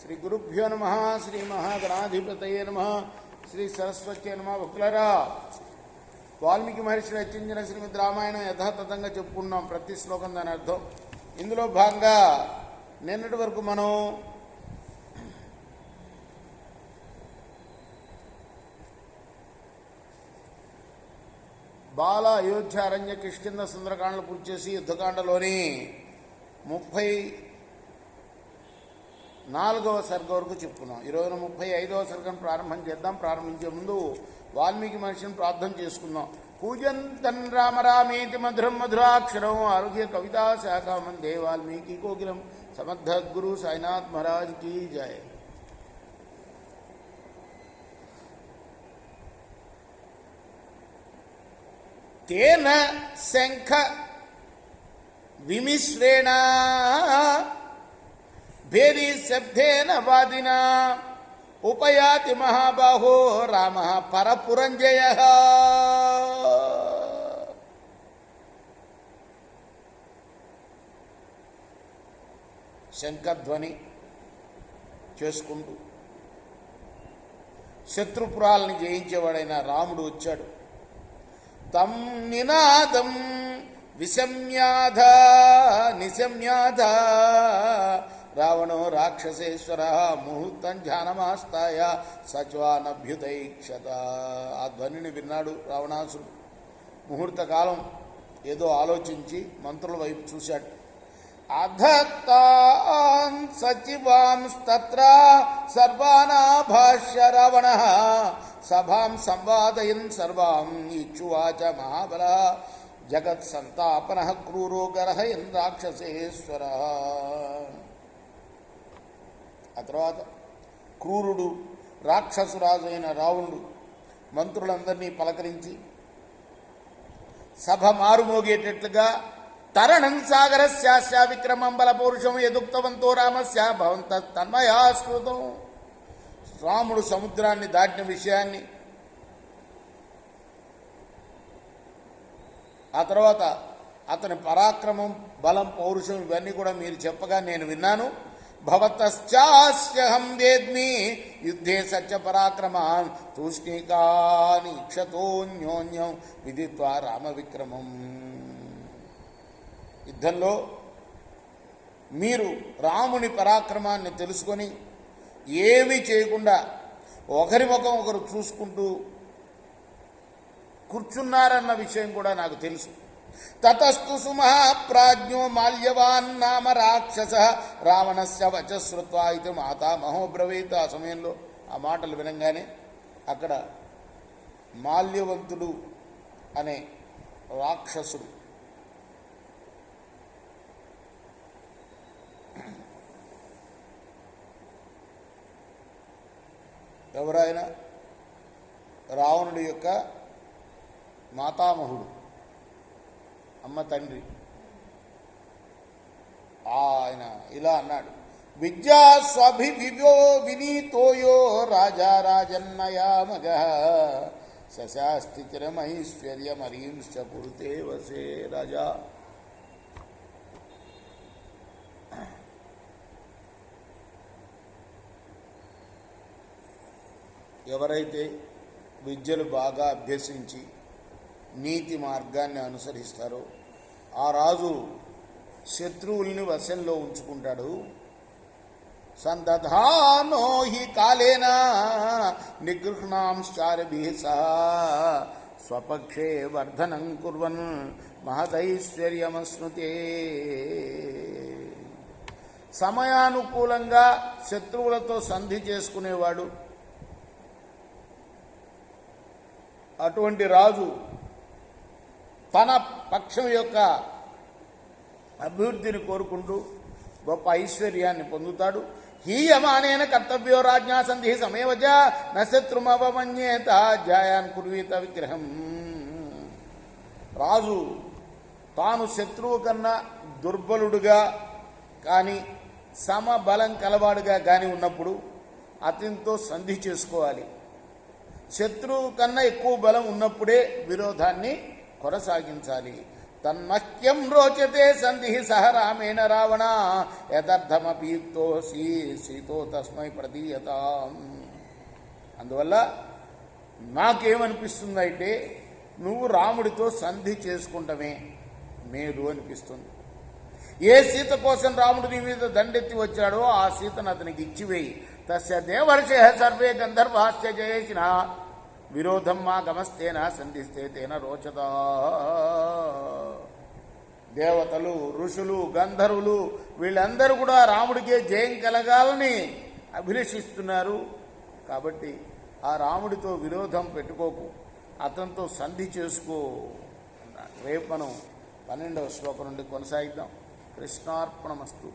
శ్రీ గురుభ్యో నమ. శ్రీ మహాగణాధిపతయే నమ. శ్రీ సరస్వత్యే నమ. భక్తులారా, వాల్మీకి మహర్షి రచించిన శ్రీమద్ రామాయణం యథాతథంగా చెప్పుకున్నాం. ప్రతి శ్లోకం దాని అర్థం. ఇందులో భాగంగా నిన్నటి వరకు మనం బాల, అయోధ్య, అరణ్య, కిష్కింధ, సుందరకాండలు పూర్తి చేసి యుద్ధకాండలోని 34వ సర్గ వరకు చెప్పుకున్నాం. ఈరోజున 35వ సర్గను ప్రారంభం చేద్దాం. ప్రారంభించే ముందు వాల్మీకి మహర్షిని ప్రార్థన చేసుకుందాం. పూజంతన్ రామ రామేతి మధురం మధురాక్షరం ఆరోగ్య కవితా శాఖా మందే వాల్మీకి కోకిలం సమర్థ గురు సాయినాథ్ మహారాజ్ కీ జయ. తేన శంఖ విమిశ్రేణ భేరీ శబ్దేన వాదినా ఉపయాతి మహాబాహో రామ పరపురంజయ. శంఖధ్వని చేసుకుంటూ శత్రుపురాలని జయించేవాడైన రాముడు వచ్చాడు. తం నినాదం విషమ్యాధ నిశమ్యాధ రావణో రాక్షసేశ్వర ముహూర్తం ధ్యానమాస్తాయ సచ్వానభ్యుతైక్షత. ఆ ధ్వనిని విన్నాడు రావణాసుడు. ముహూర్తకాలం ఏదో ఆలోచించి మంత్రుల వైపు చూశాడు. అధత్తాన్ సచివాంస్తత్ర సర్వానాభాష్య రావణ సభాం సంవాదయన్ సర్వాం ఇచ్చువాచ మహాబల జగత్ సంతాపన క్రూరో గర్హయన్ రాక్షసేశ్వర. ఆ తర్వాత క్రూరుడు రాక్షసురాజు అయిన రావణుడు మంత్రులందరినీ పలకరించి సభ మారుమోగేటట్లుగా తరణం సాగరస్యాస్య విక్రమం బలపౌరుషం యదుక్తవంతో రామస్య భవంత తన్మయాశ్రుతం. రాముడు సముద్రాన్ని దాటిన విషయాన్ని, ఆ తర్వాత అతని పరాక్రమం, బలం, పౌరుషం ఇవన్నీ కూడా మీరు చెప్పగా నేను విన్నాను. భవతశ్చాస్యహం వేద్మి యుద్ధే సత్య పరాక్రమాన్ తూష్ణీకాని క్షతోన్యోన్యం విదిత్వా రామ విక్రమం. యుద్ధంలో మీరు రాముని పరాక్రమాన్ని తెలుసుకొని ఏమీ చేయకుండా ఒకరి ముఖం ఒకరు చూసుకుంటూ కూర్చున్నారన్న విషయం కూడా నాకు తెలుసు. తతస్తు సుమహాప్రాజ్ఞో మాల్యవాన్ నామ రాక్షస రావణస్య వచ శ్రుత్వా ఇది మాతామహో బ్రవీత్. ఆ సమయంలో ఆ మాటలు వినంగానే అక్కడ మాల్యవంతుడు అనే రాక్షసుడు ఎవరైనా రావణుడి యొక్క మాతామహుడు, అమ్మ తండ్రి, ఆయన ఇలా అన్నాడు. విద్యా స్వభివివో వినీతోయో రాజా రాజన్నయామగ సశాస్తి చిరమైశ్వర్యమరీంశ్చ పురుతే వసే. రాజా, ఎవరైతే విద్యలు బాగా అభ్యసించి నీతి మార్గాన్ని అనుసరిస్తారో ఆ రాజు శత్రువుల్ని వశంలో ఉంచుకుంటాడు. సందధానో హి కాలేన నిగృహ్ణాంశ్చారభిః సహ స్వపక్షే వర్ధనం కుర్వన్ మహదైశ్వర్యమశ్నుతే. సమయానుకూలంగా శత్రువులతో సంధి చేసుకునేవాడు. అటువంటి రాజు తన పక్షం యొక్క అభివృద్ధిని కోరుకుంటూ గొప్ప ఐశ్వర్యాన్ని పొందుతాడు. హీయమానేన కర్తవ్యో రాజ్ఞా సంధి సమయవజ నశత్రుమవమన్యేత జాయాన్ కుర్వీత విగ్రహం. రాజు తాను శత్రువు కన్నా దుర్బలుడుగా కానీ సమబలం కలవాడుగా కానీ ఉన్నప్పుడు అతనితో సంధి చేసుకోవాలి. శత్రువు కన్నా ఎక్కువ బలం ఉన్నప్పుడే విరోధాన్ని కొనసాగించాలి. తన్మహ్యం రోచతే సంధి సహ రామేణ రావణ యథర్థమపి యుక్తోసి సీతో తస్మై ప్రదీయతాం. అందువల్ల నాకేమనిపిస్తుందంటే నువ్వు రాముడితో సంధి చేసుకుంటమే మేలు అనిపిస్తుంది. ఏ సీత కోసం రాముడు నీ మీద దండెత్తి వచ్చాడో ఆ సీతను అతనికి ఇచ్చివేయి. తస్య దేవర్షి సర్వే గంధర్వాశ్చ జయేసిన విరోధం మా గమస్తేన సంధిస్తే తేన రోచత. దేవతలు, ఋషులు, గంధర్వులు వీళ్ళందరూ కూడా రాముడికే జయం కలగాలని అభిలషిస్తున్నారు. కాబట్టి ఆ రాముడితో విరోధం పెట్టుకోకు, అతనితో సంధి చేసుకో. రేపు మనం 12వ శ్లోకం నుండి కొనసాగిద్దాం. కృష్ణార్పణమస్తు.